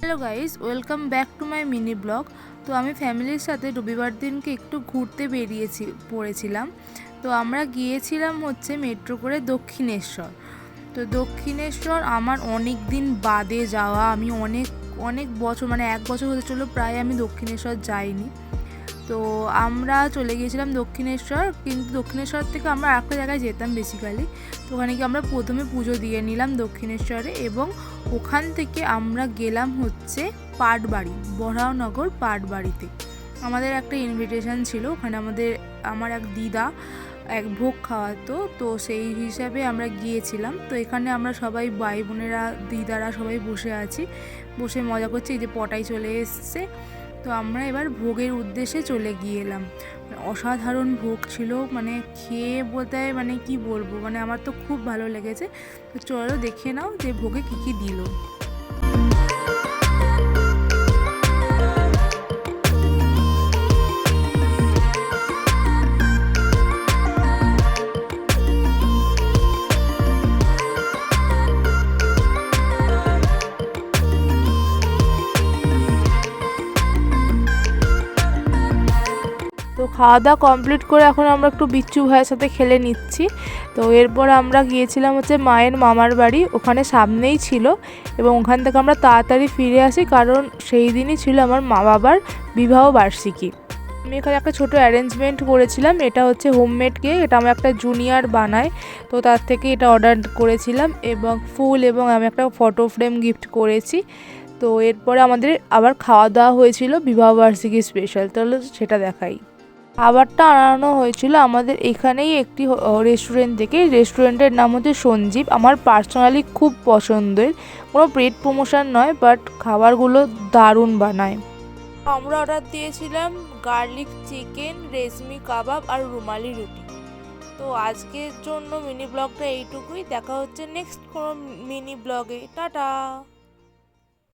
Hello guys, welcome back to my mini blog. তো আমি ফ্যামিলির সাথে রবিবার দিনকে একটু ঘুরতে পড়েছিলাম। তো আমরা গিয়েছিলাম হচ্ছে মেট্রো করে দক্ষিণেশ্বর। তো দক্ষিণেশ্বর আমার অনেক দিন বাদে যাওয়া। আমি অনেক অনেক বছর মানে 1 বছর হতে চলো প্রায় আমি দক্ষিণেশ্বর যাইনি। তো আমরা চলে গিয়েছিলাম দক্ষিণেশ্বর, কিন্তু দক্ষিণেশ্বর থেকে আমরা আরেকটা জায়গায় যেতাম বেসিক্যালি। তো ওখানে গিয়ে আমরা প্রথমে পুজো দিয়ে নিলাম দক্ষিণেশ্বরে, এবং ওখান থেকে আমরা গেলাম হচ্ছে পাটবাড়ি, বড়াইনগর পাটবাড়িতে। আমাদের একটা ইনভিটেশন ছিল, ওখানে আমার এক দিদা এক ভোগ খাওয়াতো, তো সেই হিসাবে আমরা গিয়েছিলাম। তো এখানে আমরা সবাই ভাই বোনেরা দিদারা সবাই বসে আছি, বসে মজা করছি। এই যে পটাই চলে এসছে। তো আমরা এবার ভোগের উদ্দেশ্যে চলে গিয়েলাম। অসাধারণ ভোগ ছিল, মানে খেয়ে বোধহয় মানে কি বলবো, মানে আমার তো খুব ভালো লেগেছে। তো চলো দেখে নাও যে ভোগে কী কী দিল। তো খাওয়া দাওয়া কমপ্লিট করে এখন আমরা একটু বিচ্ছু ভাইয়ের সাথে খেলে নিচ্ছি। তো এরপর আমরা গিয়েছিলাম হচ্ছে মায়ের মামার বাড়ি, ওখানে সামনেই ছিল, এবং ওখান থেকে আমরা তাড়াতাড়ি ফিরে আসি, কারণ সেই দিনই ছিল আমার মা বাবার বিবাহ বার্ষিকী। আমি এখানে একটা ছোটো অ্যারেঞ্জমেন্ট করেছিলাম। এটা হচ্ছে হোমমেড কেক, এটা আমার একটা জুনিয়র বানায়, তো তার থেকে এটা অর্ডার করেছিলাম, এবং ফুল এবং আমি একটা ফটো ফ্রেম গিফট করেছি। তো এরপরে আমাদের আবার খাওয়া দাওয়া হয়েছিল বিবাহবার্ষিকী স্পেশাল, তাহলে সেটা দেখাই। খাবারটা আনানো হয়েছিল আমাদের এখানেই একটি রেস্টুরেন্ট থেকে। রেস্টুরেন্টের নাম হচ্ছে সঞ্জীব। আমার পার্সোনালি খুব পছন্দের, কোনো পেড প্রমোশন নয়, বাট খাবারগুলো দারুণ বানায়। আমরা অর্ডার দিয়েছিলাম গার্লিক চিকেন, রেশমি কাবাব আর রুমালি রুটি। তো আজকের জন্য মিনি ব্লগটা এইটুকুই। দেখা হচ্ছে নেক্সট কোনো মিনি ব্লগে। টাটা।